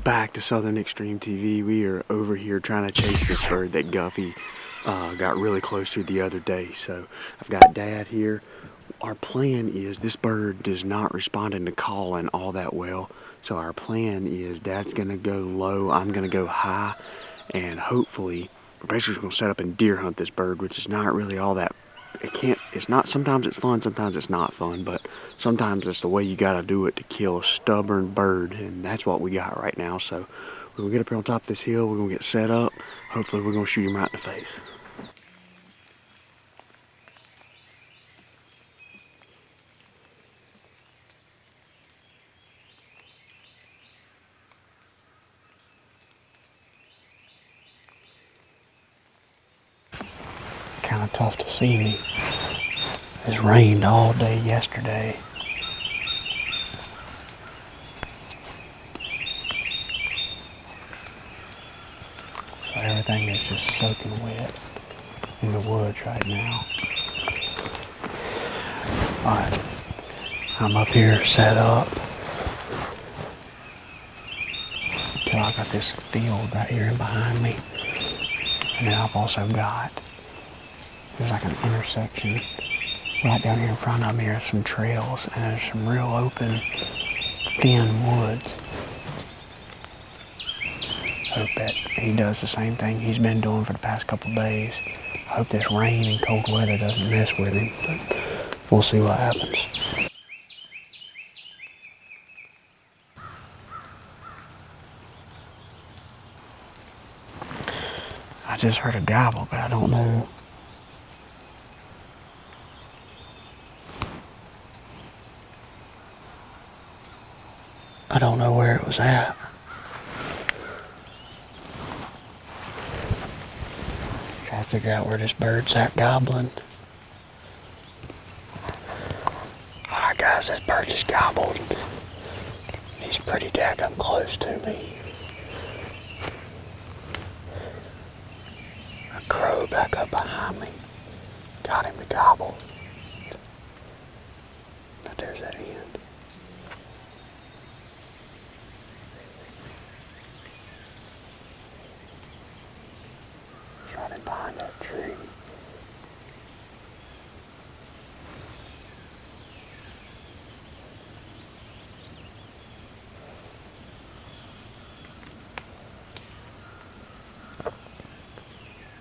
back to Southern Extreme TV. We are over here trying to chase this bird that Guffey got really close to the other day. So I've got Dad here. Our plan is this bird does not respond to calling all that well. So our plan is Dad's gonna go low, I'm gonna go high, and hopefully we're basically gonna set up and deer hunt this bird, which is not really all that. It's not, sometimes it's fun, sometimes it's not fun, but sometimes it's the way you gotta do it to kill a stubborn bird, and that's what we got right now. So we're gonna get up here on top of this hill, we're gonna get set up, hopefully we're gonna shoot him right in the face. Kind of tough to see me. It's rained all day yesterday. So everything is just soaking wet in the woods right now. Alright, I'm up here set up. Till I got this field right here behind me. And then I've also got, there's like an intersection right down here in front of me. There's some trails and there's some real open, thin woods. Hope that he does the same thing he's been doing for the past couple days. I hope this rain and cold weather doesn't mess with him, but we'll see what happens. I just heard a gobble, but I don't know. I don't know where it was at. Try to figure out where this bird's at gobbling. Alright guys, this bird just gobbled. He's pretty daggum close to me. A crow back up behind me. Got him to gobble. But there's that end. Running behind that tree.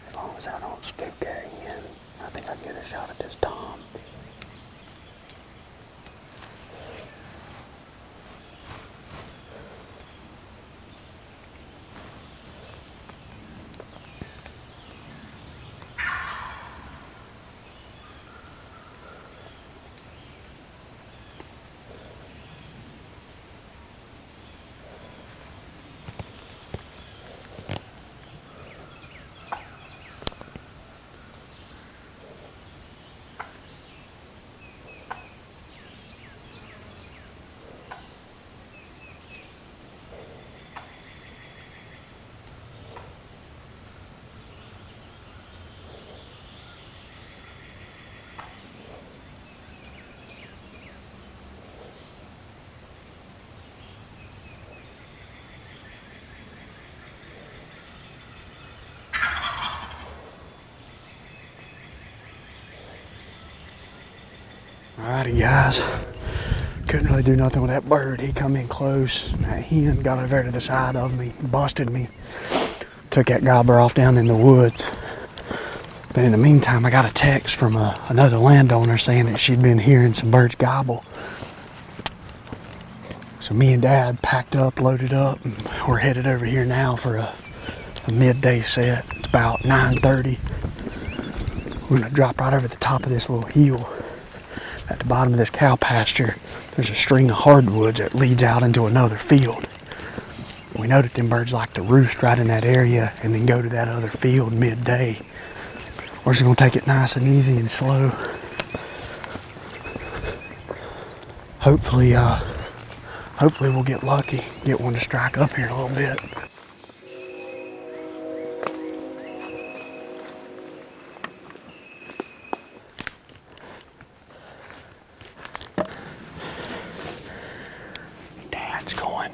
As long as I don't spook that in, I think I can get a shot at this tom. Alrighty guys, couldn't really do nothing with that bird. He come in close, that hen got over to the side of me, busted me, took that gobbler off down in the woods. But in the meantime, I got a text from another landowner saying that she'd been hearing some birds gobble. So me and Dad packed up, loaded up, and we're headed over here now for a midday set. It's about 9:30. We're gonna drop right over the top of this little hill. At the bottom of this cow pasture, there's a string of hardwoods that leads out into another field. We know that them birds like to roost right in that area and then go to that other field midday. We're just gonna take it nice and easy and slow. Hopefully we'll get lucky, get one to strike up here in a little bit. Dad's going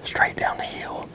straight down the hill.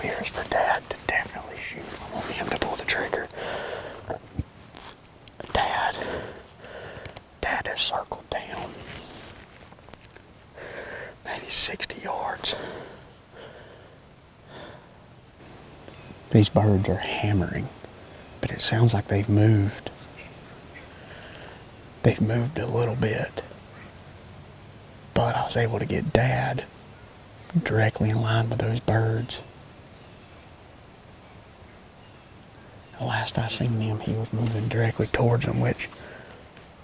here is for Dad to definitely shoot. I want him to pull the trigger. Dad has circled down maybe 60 yards. These birds are hammering, but it sounds like they've moved. They've moved a little bit, but I was able to get Dad directly in line with those birds. The last I seen him, he was moving directly towards them, which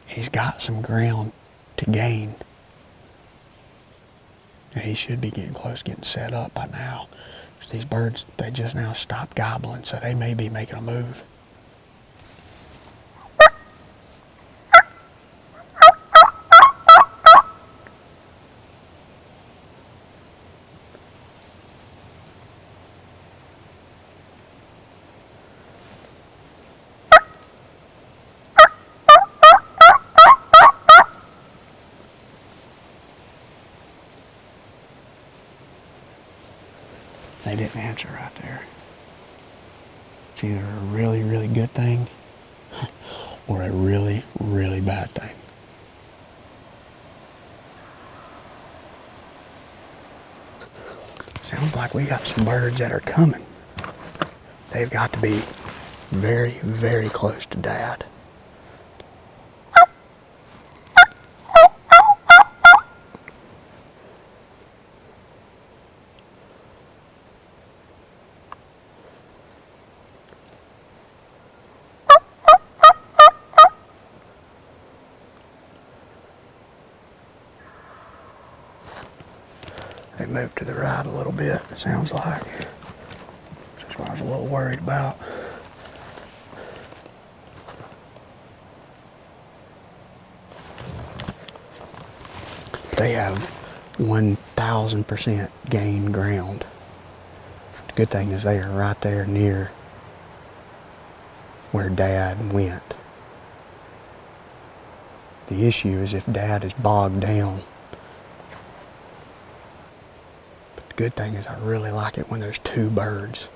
he's got some ground to gain. And he should be getting close, getting set up by now. These birds, they just now stopped gobbling, so they may be making a move. They didn't answer right there. It's either a really, really good thing or a really, really bad thing. Sounds like we got some birds that are coming. They've got to be very, very close to Dad. They moved to the right a little bit, it sounds like. That's what I was a little worried about. They have 1,000% gained ground. The good thing is they are right there near where Dad went. The issue is if Dad is bogged down. But the good thing is I really like it when there's two birds,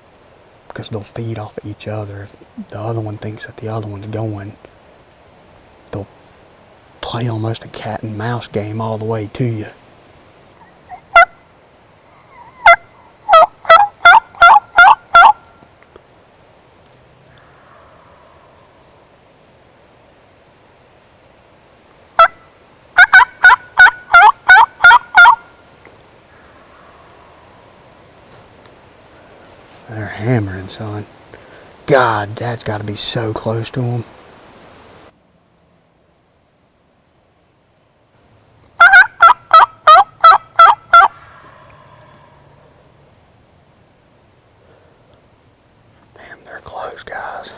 because they'll feed off of each other. If the other one thinks that the other one's going, they'll play almost a cat and mouse game all the way to you. They're hammering, son. God, Dad's got to be so close to them. Damn, they're close, guys.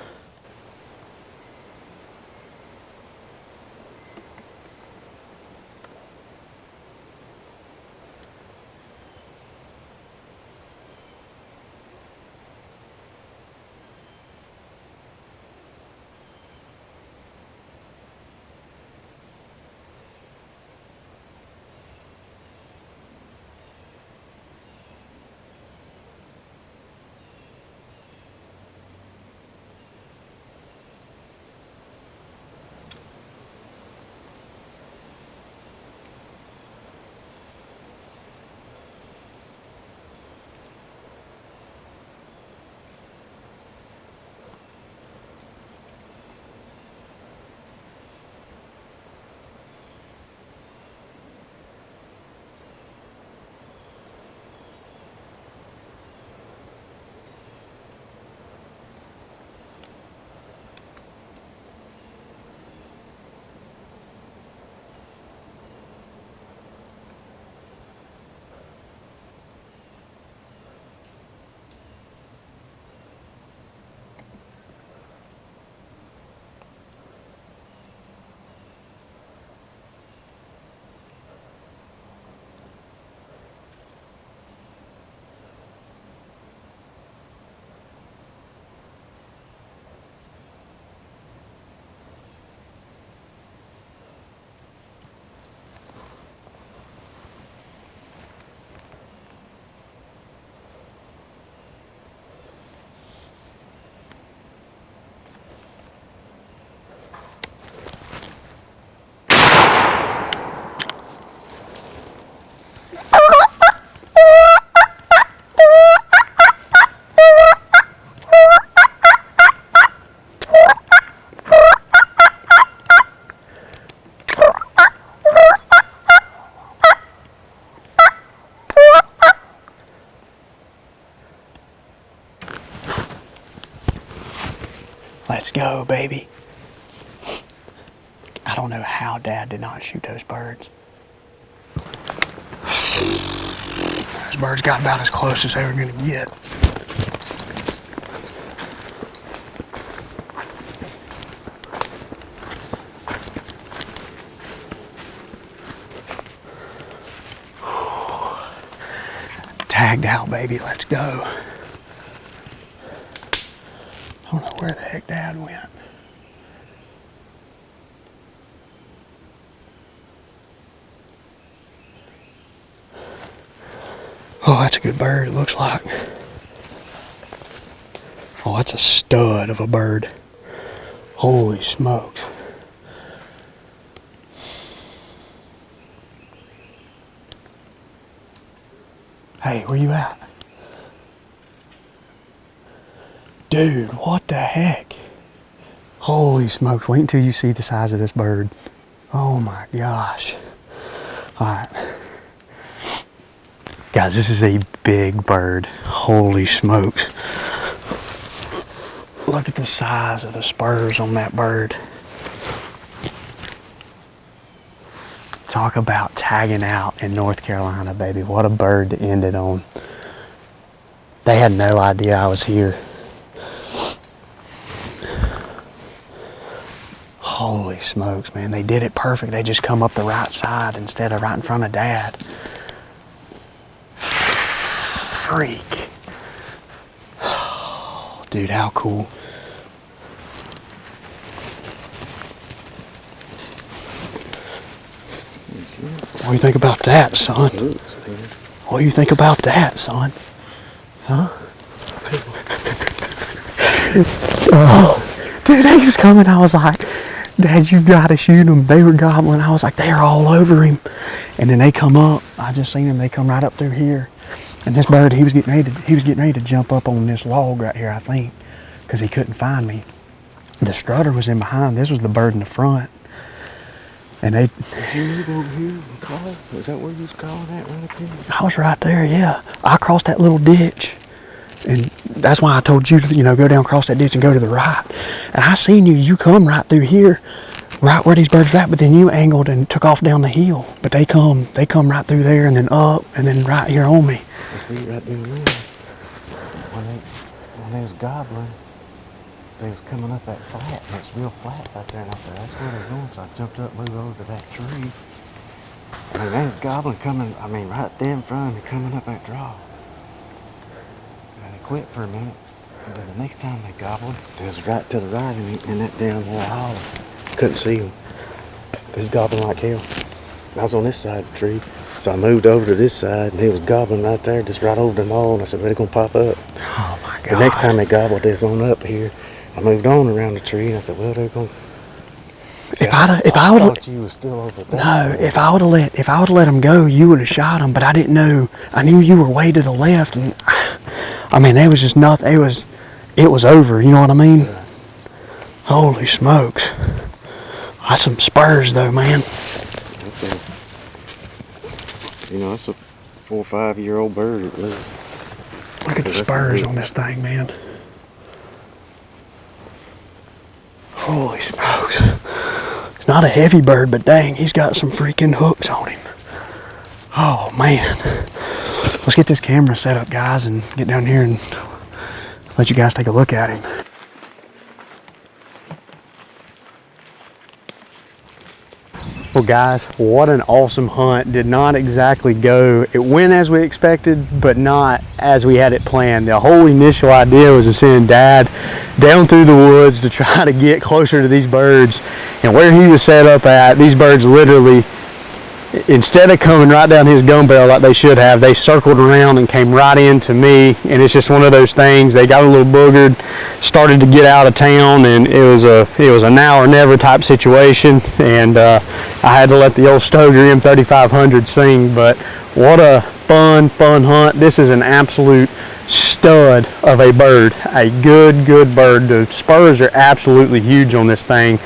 Let's go, baby. I don't know how Dad did not shoot those birds. Those birds got about as close as they were gonna get. Tagged out, baby, let's go. I don't know where the heck Dad went. Oh, that's a good bird, it looks like. Oh, that's a stud of a bird. Holy smokes. Hey, where you at? Dude, what the heck? Holy smokes, wait until you see the size of this bird. Oh my gosh. Alright. Guys, this is a big bird. Holy smokes. Look at the size of the spurs on that bird. Talk about tagging out in North Carolina, baby. What a bird to end it on. They had no idea I was here. Holy smokes, man. They did it perfect. They just come up the right side instead of right in front of Dad. Freak. Oh, dude, how cool. What do you think about that, son? What do you think about that, son? Huh? Oh, dude, they was coming. I was like, Dad, you gotta shoot them. They were gobbling. I was like, they're all over him. And then they come up. I just seen them. They come right up through here. And this bird, he was getting ready to jump up on this log right here, I think, because he couldn't find me. The strutter was in behind. This was the bird in the front. And they... Did you move over here and call? Was that where you was calling at right up here? I was right there, yeah. I crossed that little ditch. And that's why I told you to, go down across that ditch and go to the right. And I seen you come right through here, right where these birds are at, but then you angled and took off down the hill. But they come right through there and then up and then right here on me. I see right down there. When they was gobbling, they was coming up that flat, and it's real flat right there, and I said, that's where they're going, so I jumped up, moved over to that tree. I mean, they was gobbling right there in front of me, coming up that draw. And I quit for a minute, and then the next time they gobbled, they was right to the right in that down little hollow. Couldn't see them. They was gobbling like hell. I was on this side of the tree, so I moved over to this side, and they was gobbling right there, just right over the knoll, and I said, well, they're going to pop up. Oh my God. The next time they gobbled, they was on up here. I moved on around the tree, and I said, well, they're going to... If I would have... you were still over there. No, if I would have let them go, you would have shot them, but I didn't know. I knew you were way to the left, and I mean, there was just nothing. It was over, you know what I mean? Yeah. Holy smokes. That's some spurs though, man. Okay. That's a 4 or 5 year old bird at least. Look at the spurs on this thing, man. Holy smokes. It's not a heavy bird, but dang, he's got some freaking hooks on him. Oh, man. Let's get this camera set up, guys, and get down here and let you guys take a look at him. Well, guys, what an awesome hunt. Did not exactly go. It went as we expected, but not as we had it planned. The whole initial idea was to send Dad down through the woods to try to get closer to these birds. And where he was set up at, these birds literally, instead of coming right down his gun barrel like they should have, they circled around and came right into me. And it's just one of those things. They got a little boogered, started to get out of town, and it was a now or never type situation. And I had to let the old Stoger M3500 sing. But what a fun hunt. This is an absolute stud of a bird. A good bird. The spurs are absolutely huge on this thing.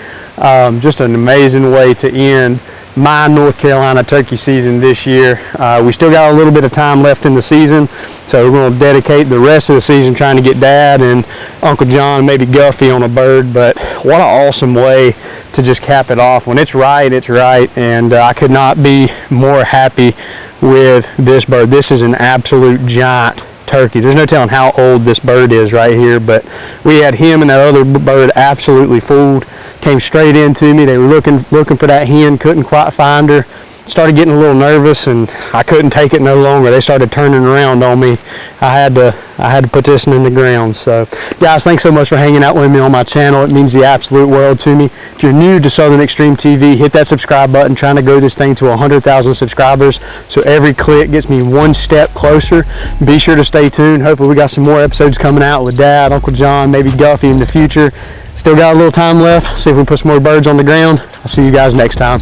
Just an amazing way to end my North Carolina turkey season this year. We still got a little bit of time left in the season, so we're going to dedicate the rest of the season trying to get Dad and Uncle John, maybe Guffey, on a bird. But what an awesome way to just cap it off. When it's right, it's right, and I could not be more happy with this bird. This is an absolute giant turkey. There's no telling how old this bird is right here, but we had him and that other bird absolutely fooled. Came straight into me. They were looking for that hen, couldn't quite find her. Started getting a little nervous, and I couldn't take it no longer. They started turning around on me. I had to put this one in the ground. So guys, thanks so much for hanging out with me on my channel. It means the absolute world to me. If you're new to Southern Extreme TV, hit that subscribe button. Trying to grow this thing to 100,000 subscribers, so every click gets me one step closer. Be sure to stay tuned. Hopefully we got some more episodes coming out with Dad, Uncle John, maybe Guffey in the future. Still got a little time left. See if we can put some more birds on the ground. I'll see you guys next time.